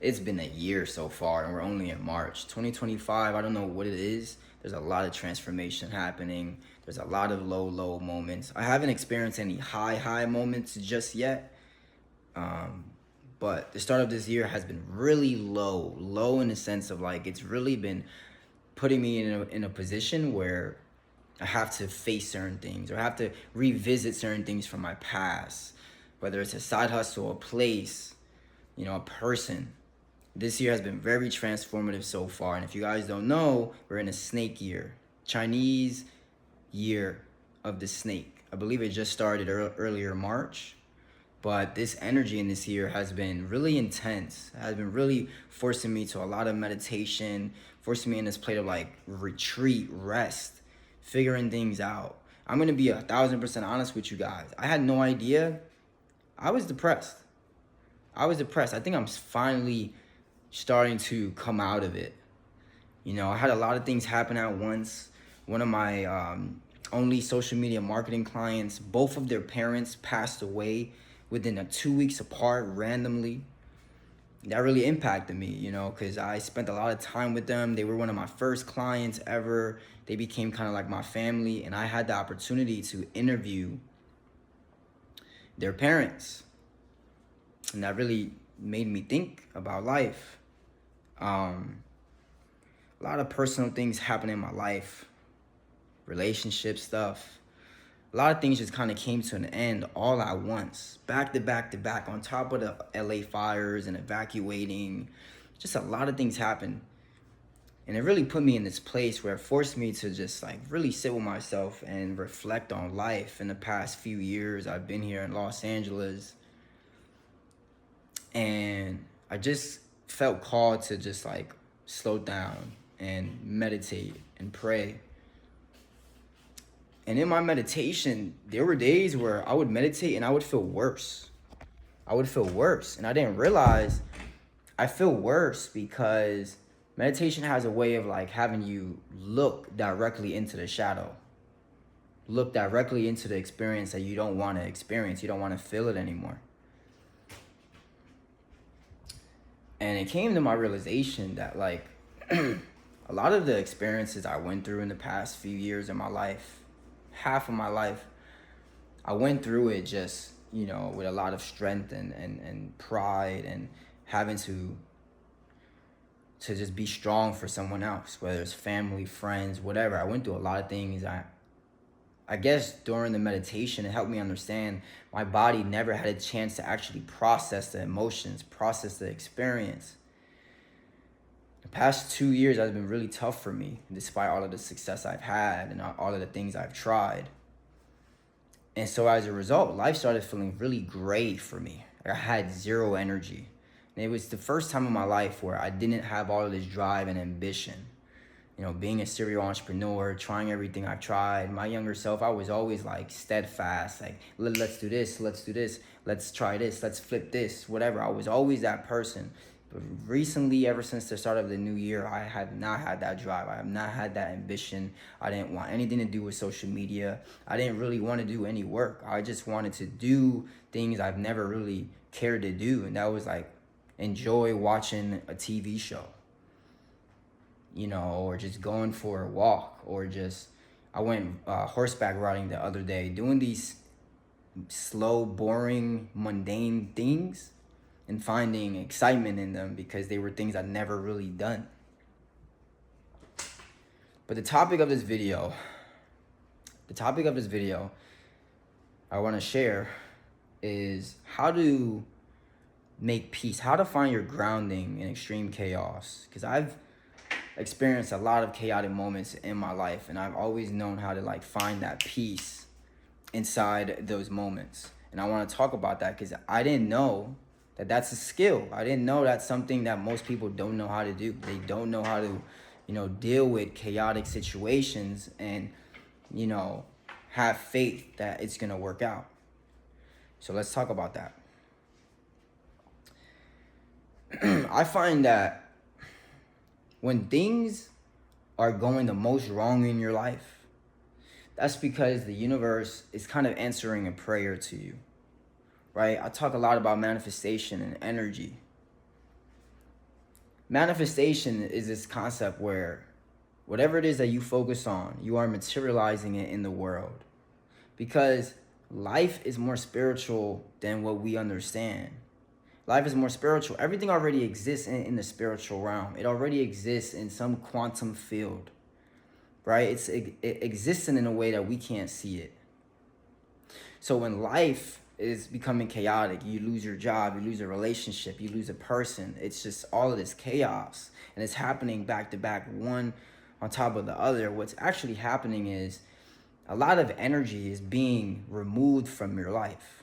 It's been a year so far, and we're only in March 2025. I don't know what it is. There's a lot of transformation happening. There's a lot of low moments. I haven't experienced any high moments just yet. Um, but the start of this year has been really low in the sense of like it's really been putting me in a position where I have to face certain things or I have to revisit certain things from my past, whether it's a side hustle, a place, a person. This year has been very transformative so far. And if you guys don't know, we're in a snake year, Chinese year of the snake. I believe it just started earlier March. But this energy in this year has been really intense. It has been really forcing me to a lot of meditation, forcing me in this plate of like retreat, rest, figuring things out. I'm gonna be 1,000% honest with you guys. I had no idea. I was depressed. I think I'm finally starting to come out of it. I had a lot of things happen at once. One of my only social media marketing clients, both of their parents passed away within 2 weeks apart randomly. That really impacted me, because I spent a lot of time with them. They were one of my first clients ever. They became kind of like my family, and I had the opportunity to interview their parents. And that really made me think about life. A lot of personal things happen in my life, relationship stuff. A lot of things just kind of came to an end all at once, back to back, on top of the LA fires and evacuating. Just a lot of things happened. And it really put me in this place where it forced me to just like really sit with myself and reflect on life in the past few years. I've been here in Los Angeles. And I just felt called to just like slow down and meditate and pray. And in my meditation, there were days where I would meditate and I would feel worse. And I didn't realize I feel worse because meditation has a way of like having you look directly into the shadow. Look directly into the experience that you don't want to experience. You don't want to feel it anymore. And it came to my realization that like a lot of the experiences I went through in the past few years of my life, half of my life, I went through it just, with a lot of strength and pride and having to just be strong for someone else, whether it's family, friends, whatever. I went through a lot of things. I guess during the meditation, it helped me understand my body never had a chance to actually process the emotions, process the experience. The past 2 years has been really tough for me, despite all of the success I've had and all of the things I've tried. And so as a result, life started feeling really gray for me. I had zero energy. And it was the first time in my life where I didn't have all of this drive and ambition. Being a serial entrepreneur, trying everything I've tried. My younger self, I was always like steadfast, like, let's do this, let's try this, let's flip this, whatever. I was always that person. But recently, ever since the start of the new year, I have not had that drive. I have not had that ambition. I didn't want anything to do with social media. I didn't really want to do any work. I just wanted to do things I've never really cared to do. And that was like enjoy watching a TV show, or just going for a walk, or just, I went horseback riding the other day, doing these slow, boring, mundane things and finding excitement in them because they were things I'd never really done. But the topic of this video I want to share is how to make peace, how to find your grounding in extreme chaos. Because I've experienced a lot of chaotic moments in my life, and I've always known how to like find that peace inside those moments. And I want to talk about that because I didn't know that that's a skill. I didn't know that's something that most people don't know how to do. They don't know how to, deal with chaotic situations and, have faith that it's going to work out. So let's talk about that. I find that when things are going the most wrong in your life, that's because the universe is kind of answering a prayer to you, right? I talk a lot about manifestation and energy. Manifestation is this concept where whatever it is that you focus on, you are materializing it in the world. Because life is more spiritual than what we understand. Life is more spiritual. Everything already exists in the spiritual realm. It already exists in some quantum field, right? It existing in a way that we can't see it. So when life is becoming chaotic, you lose your job, you lose a relationship, you lose a person. It's just all of this chaos. And it's happening back to back, one on top of the other. What's actually happening is a lot of energy is being removed from your life.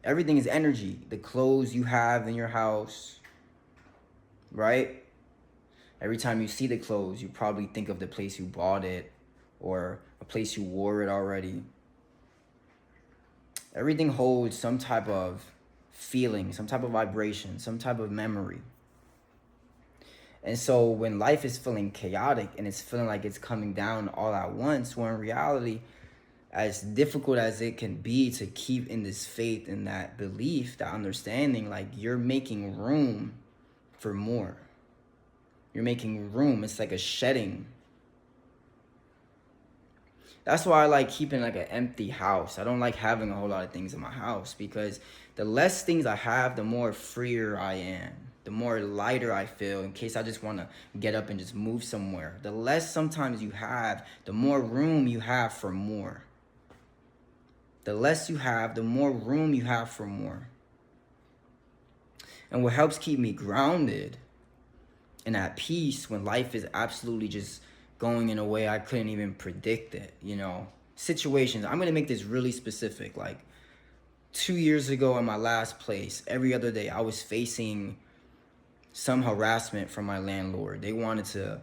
Everything is energy. The clothes you have in your house, right? Every time you see the clothes, you probably think of the place you bought it or a place you wore it already. Everything holds some type of feeling, some type of vibration, some type of memory. And so when life is feeling chaotic and it's feeling like it's coming down all at once, when in reality, as difficult as it can be to keep in this faith and that belief, that understanding, like you're making room for more. You're making room. It's like a shedding. That's why I like keeping like an empty house. I don't like having a whole lot of things in my house, because the less things I have, the more freer I am. The more lighter I feel in case I just want to get up and just move somewhere. The less sometimes you have, the more room you have for more. The less you have, the more room you have for more. And what helps keep me grounded and at peace when life is absolutely just going in a way I couldn't even predict it, situations. I'm going to make this really specific. Like 2 years ago in my last place, every other day I was facing some harassment from my landlord. They wanted to,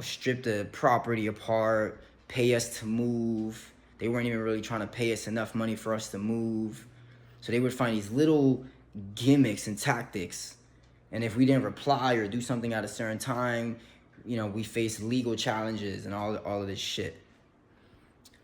strip the property apart, pay us to move. They weren't even really trying to pay us enough money for us to move. So they would find these little gimmicks and tactics. And if we didn't reply or do something at a certain time, we faced legal challenges and all of this shit.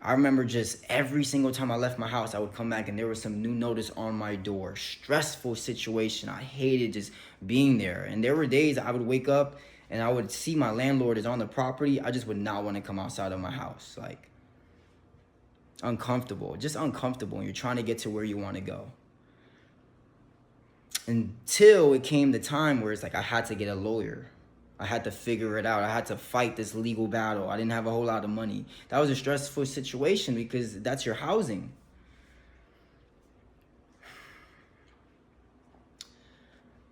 I remember just every single time I left my house, I would come back and there was some new notice on my door. Stressful situation. I hated just being there. And there were days I would wake up and I would see my landlord is on the property. I just would not want to come outside of my house. Like, uncomfortable. Just uncomfortable. And you're trying to get to where you want to go. Until it came the time where it's like I had to get a lawyer. I had to figure it out. I had to fight this legal battle. I didn't have a whole lot of money. That was a stressful situation because that's your housing.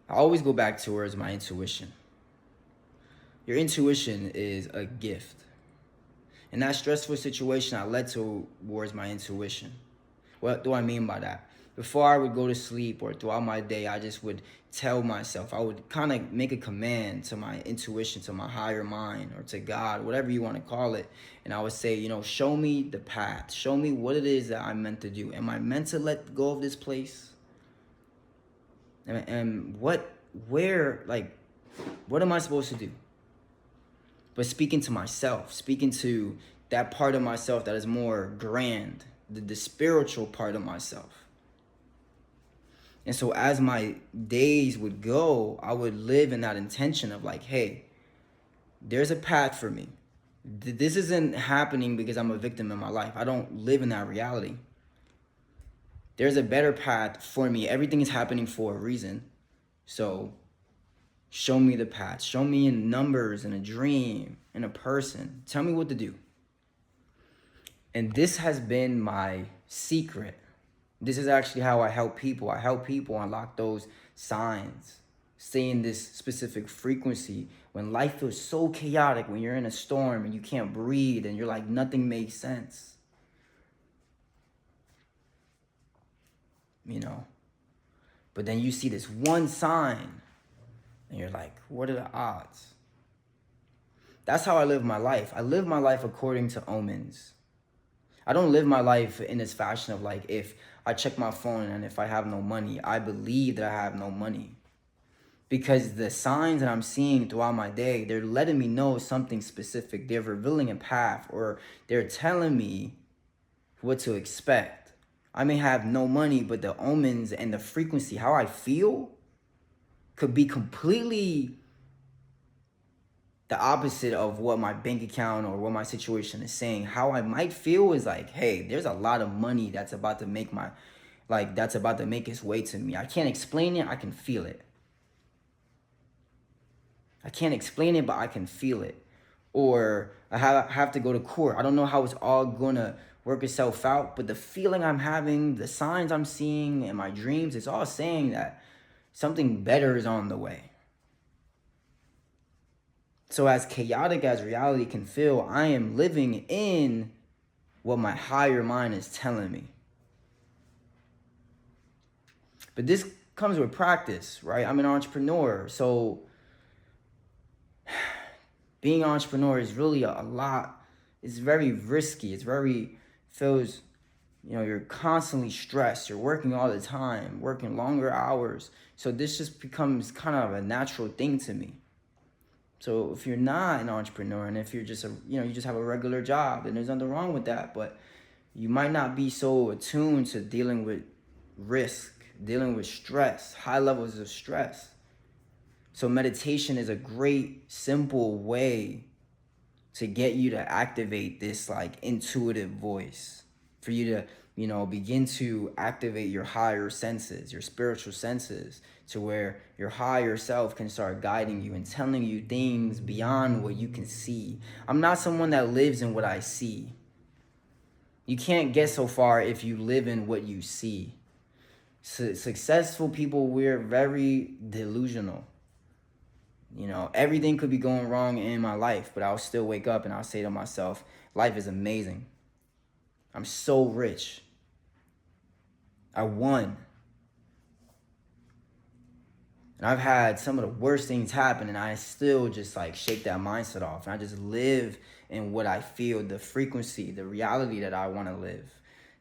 I always go back towards my intuition. Your intuition is a gift. In that stressful situation, I led towards my intuition. What do I mean by that? Before I would go to sleep or throughout my day, I just would tell myself, I would kind of make a command to my intuition, to my higher mind, or to God, whatever you want to call it. And I would say, show me the path. Show me what it is that I'm meant to do. Am I meant to let go of this place? And what am I supposed to do? But speaking to myself, speaking to that part of myself that is more grand, the spiritual part of myself. And so as my days would go, I would live in that intention of like, hey, there's a path for me. This isn't happening because I'm a victim in my life. I don't live in that reality. There's a better path for me. Everything is happening for a reason. So show me the path. Show me in numbers, in a dream, in a person. Tell me what to do. And this has been my secret. This is actually how I help people. I help people unlock those signs. Stay in this specific frequency. When life feels so chaotic, when you're in a storm and you can't breathe and you're like, nothing makes sense. But then you see this one sign and you're like, what are the odds? That's how I live my life. I live my life according to omens. I don't live my life in this fashion of like, if I check my phone and if I have no money, I believe that I have no money. Because the signs that I'm seeing throughout my day, they're letting me know something specific. They're revealing a path, or they're telling me what to expect. I may have no money, but the omens and the frequency, how I feel, could be completely the opposite of what my bank account or what my situation is saying. How I might feel is like, hey, there's a lot of money that's about to make that's about to make its way to me. I can't explain it, I can feel it. I can't explain it, but I can feel it. Or I have to go to court. I don't know how it's all gonna work itself out, but the feeling I'm having, the signs I'm seeing in my dreams, it's all saying that something better is on the way. So as chaotic as reality can feel, I am living in what my higher mind is telling me. But this comes with practice, right? I'm an entrepreneur, so being an entrepreneur is really a lot. It's very risky. Feels, you're constantly stressed. You're working all the time, working longer hours. So this just becomes kind of a natural thing to me. So if you're not an entrepreneur, and if you're just you just have a regular job, then there's nothing wrong with that. But you might not be so attuned to dealing with risk, dealing with stress, high levels of stress. So meditation is a great, simple way to get you to activate this intuitive voice, for you to, begin to activate your higher senses, your spiritual senses, to where your higher self can start guiding you and telling you things beyond what you can see. I'm not someone that lives in what I see. You can't get so far if you live in what you see. Successful people, we're very delusional. Everything could be going wrong in my life, but I'll still wake up and I'll say to myself, life is amazing. I'm so rich. I won. And I've had some of the worst things happen, and I still just shake that mindset off. And I just live in what I feel, the frequency, the reality that I want to live.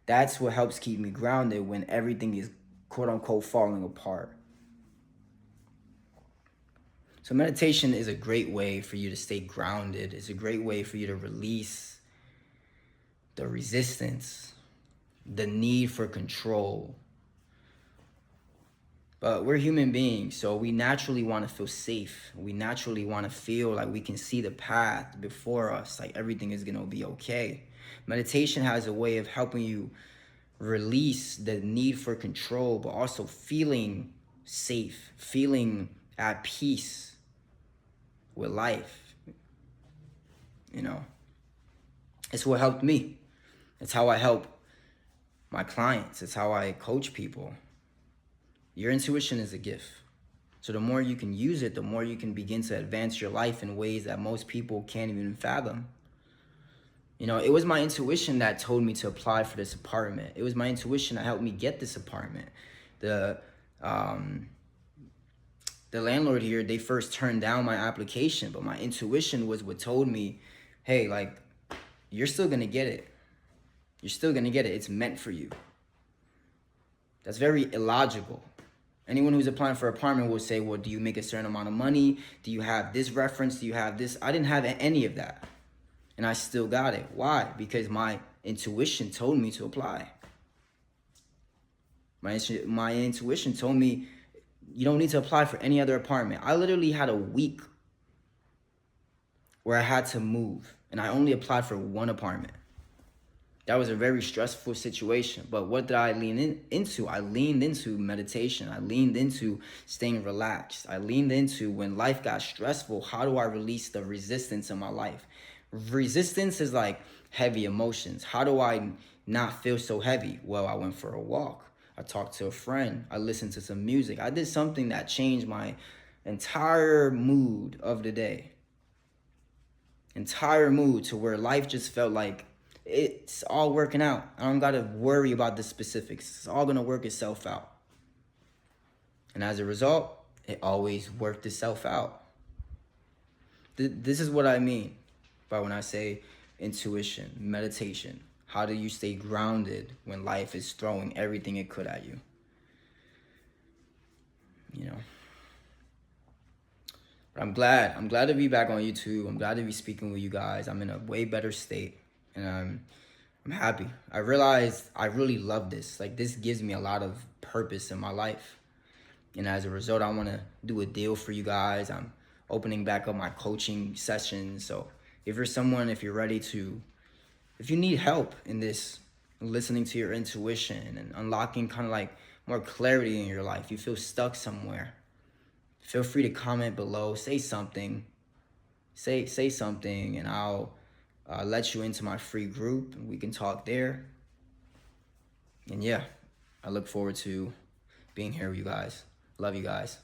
That's what helps keep me grounded when everything is quote unquote falling apart. So meditation is a great way for you to stay grounded. It's a great way for you to release the resistance, the need for control. But we're human beings, so we naturally want to feel safe. We naturally want to feel like we can see the path before us, like everything is going to be okay. Meditation has a way of helping you release the need for control, but also feeling safe, feeling at peace with life. It's what helped me. It's how I help my clients. It's how I coach people. Your intuition is a gift. So the more you can use it, the more you can begin to advance your life in ways that most people can't even fathom. It was my intuition that told me to apply for this apartment. It was my intuition that helped me get this apartment. The landlord here, they first turned down my application, but my intuition was what told me, hey, you're still gonna get it. You're still gonna get it. It's meant for you. That's very illogical. Anyone who's applying for an apartment will say, well, do you make a certain amount of money? Do you have this reference? Do you have this? I didn't have any of that. And I still got it. Why? Because my intuition told me to apply. My intuition told me, you don't need to apply for any other apartment. I literally had a week where I had to move, and I only applied for one apartment. That was a very stressful situation. But what did I lean into? I leaned into meditation. I leaned into staying relaxed. I leaned into, when life got stressful, how do I release the resistance in my life? Resistance is like heavy emotions. How do I not feel so heavy? Well, I went for a walk. I talked to a friend. I listened to some music. I did something that changed my entire mood of the day. Entire mood, to where life just felt like it's all working out. I don't got to worry about the specifics. It's all going to work itself out. And as a result, it always worked itself out. This is what I mean by when I say intuition, meditation. How do you stay grounded when life is throwing everything it could at you? But I'm glad to be back on YouTube. I'm glad to be speaking with you guys. I'm in a way better state, and I'm happy. I realized I really love this. This gives me a lot of purpose in my life. And as a result, I want to do a deal for you guys. I'm opening back up my coaching sessions. So if you're someone, if you're ready to, if you need help in this, listening to your intuition and unlocking kind of like more clarity in your life, you feel stuck somewhere, feel free to comment below, say something, say something, and I'll let you into my free group and we can talk there. And yeah, I look forward to being here with you guys. Love you guys.